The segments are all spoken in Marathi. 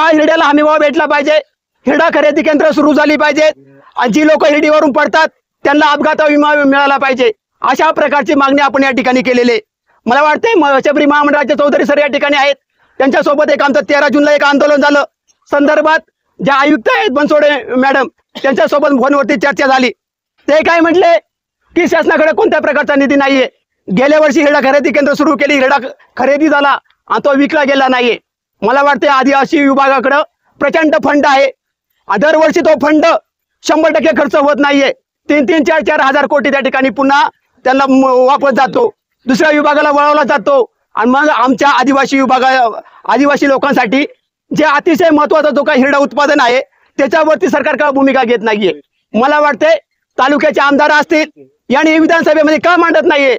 हिरड्याला हमी भाव भेटला पाहिजे, हिरडा खरेदी केंद्र सुरू झाली पाहिजेत आणि जी लोक हिरडीवरून पडतात त्यांना अपघात विमा मिळाला पाहिजे, अशा प्रकारची मागणी आपण या ठिकाणी केलेली आहे। मला वाटतंय शबरी महामंडळाचे चौधरी सर या ठिकाणी आहेत, त्यांच्यासोबत एक आमचं 13 जूनला एक आंदोलन झालं संदर्भात ज्या आयुक्त आहेत बनसोडे मॅडम त्यांच्यासोबत फोनवरती चर्चा झाली। ते काय म्हटले की शासनाकडे कोणत्या प्रकारचा निधी नाहीये, गेल्या वर्षी हिरडा खरेदी केंद्र सुरू केली, हिरडा खरेदी झाला आणि तो विकला गेला नाहीये। मला वाटतं आदिवासी विभागाकडे प्रचंड फंड आहे, दरवर्षी तो फंड 100% खर्च होत नाहीये, 3-3, 4-4 हजार कोटी त्या ठिकाणी पुन्हा त्यांना वापस जातो, दुसऱ्या विभागाला वळवला जातो आणि मग आमच्या आदिवासी लोकांसाठी जे अतिशय महत्वाचा जो काही हिरडा उत्पादन आहे त्याच्यावरती सरकार का भूमिका घेत नाहीये। मला वाटते तालुक्याचे आमदार असतील यांनी विधानसभेमध्ये का मांडत नाहीये,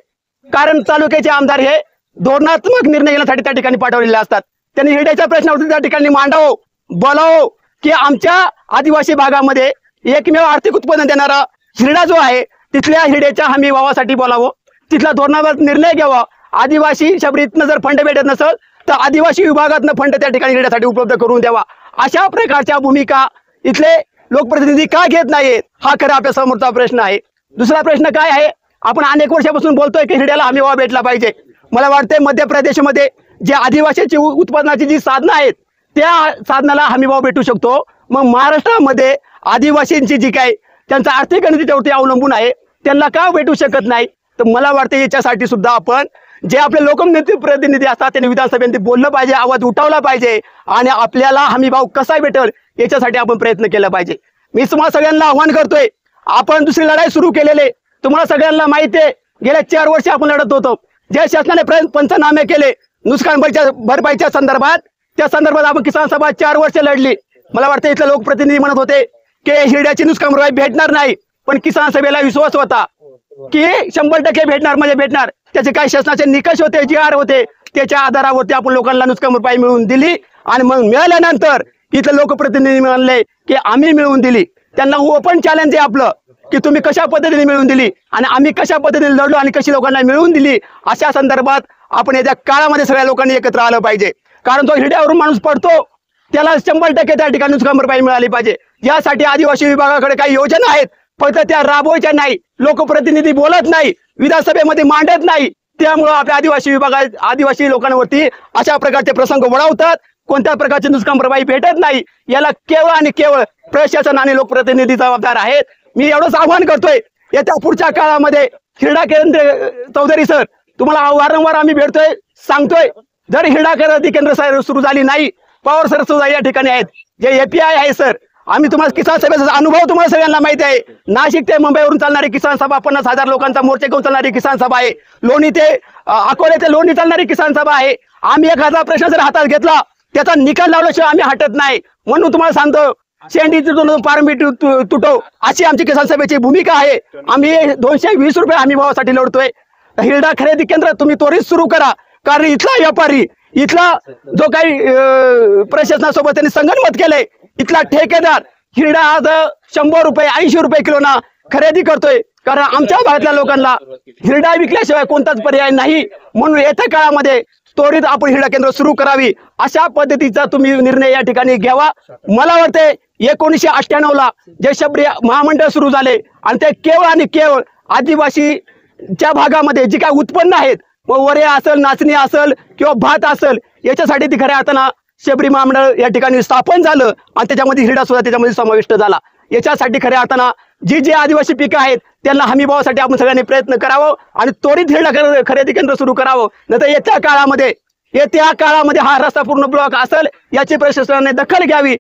कारण तालुक्याचे आमदार हे धोरणात्मक निर्णय घेण्यासाठी त्या ठिकाणी पाठवलेले असतात। त्यांनी हिरड्याच्या प्रश्नावरती त्या ठिकाणी मांडावं, बोलावं की आमच्या आदिवासी भागामध्ये एकमेव आर्थिक उत्पन्न देणारा हिरडा जो आहे तिथल्या हिरड्याच्या हमी भावासाठी बोलावं, तिथला धोरणात्मक निर्णय घ्यावा। आदिवासी शबरीतनं जर फंड भेटत नसेल तर आदिवासी विभागातनं फंड त्या ठिकाणी हिरड्यासाठी उपलब्ध करून द्यावा। अशा प्रकारच्या भूमिका इथले लोकप्रतिनिधी का घेत नाहीत हा खरा आपल्या समोरचा प्रश्न आहे। दुसरा प्रश्न काय आहे, आपण अनेक वर्षापासून बोलतोय की हिरड्याला हमी भाव भेटला पाहिजे। मला वाटतंय मध्य प्रदेशमध्ये जे आदिवासीची उत्पादनाची जी साधनं आहेत त्या साधनाला हमी भाव भेटू शकतो, मग महाराष्ट्रामध्ये आदिवासींची जी काय त्यांचा आर्थिक गणित त्यावरती अवलंबून आहे त्यांना का भेटू शकत नाही। तर मला वाटतं याच्यासाठी सुद्धा आपण जे आपले लोकप्रतिनिधी प्रतिनिधी असतात त्यांनी विधानसभेत बोललं पाहिजे, आवाज उठवला पाहिजे आणि आपल्याला हमी भाव कसा भेटेल याच्यासाठी आपण प्रयत्न केला पाहिजे। मी तुम्हाला सगळ्यांना आव्हान करतोय, आपण दुसरी लढाई सुरू केलेले तुम्हाला सगळ्यांना माहिती आहे, गेल्या 4 वर्ष आपण लढत होतो, ज्या शासनाने पंचनामे केले नुकसान भरपाईच्या संदर्भात, त्या संदर्भात आपण किसान सभा 4 वर्ष लढली। मला वाटतं इथले लोकप्रतिनिधी म्हणत होते की हिरड्याची नुकसान भरपाई भेटणार नाही, पण किसान सभेला विश्वास होता की 100% भेटणार म्हणजे भेटणार। त्याचे काही शासनाचे निकष होते, GR होते, त्याच्या आधारावरती आपण लोकांना नुकसान भरपाई मिळवून दिली आणि मग मिळाल्यानंतर इथले लोकप्रतिनिधी म्हणले की आम्ही मिळवून दिली। त्यांना ओपन चॅलेंज आहे आपलं की तुम्ही कशा पद्धतीने मिळवून दिली आणि आम्ही कशा पद्धतीने लढलो आणि कशी लोकांना मिळवून दिली, अशा संदर्भात आपण येत्या काळामध्ये सगळ्या लोकांनी एकत्र आलं पाहिजे। कारण तो हिरड्यावरून माणूस पडतो त्याला 100% त्या ठिकाणी नुकसान भरपाई मिळाली पाहिजे। यासाठी आदिवासी विभागाकडे काही योजना आहेत, फक्त त्या राबवायच्या नाही, लोकप्रतिनिधी बोलत नाही, विधानसभेमध्ये मांडत नाही, त्यामुळे आपल्या आदिवासी लोकांवरती अशा प्रकारचे प्रसंग वळवतात, कोणत्या प्रकारचे नुकसान भरपाई भेटत नाही। याला केवळ आणि केवळ प्रशासन आणि लोकप्रतिनिधी जबाबदार आहेत। मी एवढंच आव्हान करतोय, येत्या पुढच्या काळामध्ये हिरडा केंद्र चौधरी सर तुम्हाला वारंवार आम्ही भेटतोय, सांगतोय, जर हिरडा खरेदी केंद्र सुरू झाली नाही, पवार सर सुद्धा या ठिकाणी आहेत, जे API आहे सर, आम्ही तुम्हाला किसान सभेचा अनुभव तुम्हाला सगळ्यांना माहिती आहे। नाशिक ते मुंबईवरून चालणारी किसान सभा, 50,000 लोकांचा मोर्चा घेऊन चालणारी किसान सभा आहे, लोणी ते अकोले ते लोणी चालणारी किसान सभा आहे। आम्ही एखादा प्रश्न जर हातात घेतला त्याचा निकाल लावल्याशिवाय आम्ही हटत नाही, म्हणून तुम्हाला सांगतो शेंडी तुटून पारंबी तुटो अशी आमची किसान सभेची भूमिका आहे। आम्ही 220 रुपये हमी भावासाठी लढतोय। हिरडा खरेदी केंद्र तुम्ही त्वरित सुरू करा, कारण इथला व्यापारी, इथला जो काही प्रशासनासोबत त्यांनी संगनमत केलंय, इथला ठेकेदार हिरडा आज 100 रुपये 80 रुपये किलोना खरेदी करतोय, कारण आमच्या भागातल्या लोकांना हिरडा विकल्याशिवाय कोणताच पर्याय नाही। म्हणून येत्या काळामध्ये त्वरित आपण हिरडा केंद्र सुरू करावी अशा पद्धतीचा तुम्ही निर्णय या ठिकाणी घ्यावा। मला वाटते 1998ला जे शबरी महामंडळ सुरू झाले आणि ते केवळ आणि केवळ आदिवासीच्या भागामध्ये जे काही उत्पन्न आहेत, मग वरे असेल, नाचणी असेल किंवा भात असेल, याच्यासाठी ती खऱ्या अर्थानं शबरी महामंडळ या ठिकाणी स्थापन झालं आणि त्याच्यामध्ये हिरडा सुद्धा त्याच्यामध्ये समाविष्ट झाला। याच्यासाठी खऱ्या अर्थानं जी खरेदी पिकं आहेत त्यांना हमी भावासाठी आपण सगळ्यांनी प्रयत्न करावं आणि त्वरित हिरडा खरेदी केंद्र सुरू करावं, नाहीतर येत्या काळामध्ये हा रस्ता पूर्ण ब्लॉक असेल, याची प्रशासनाने दखल घ्यावी।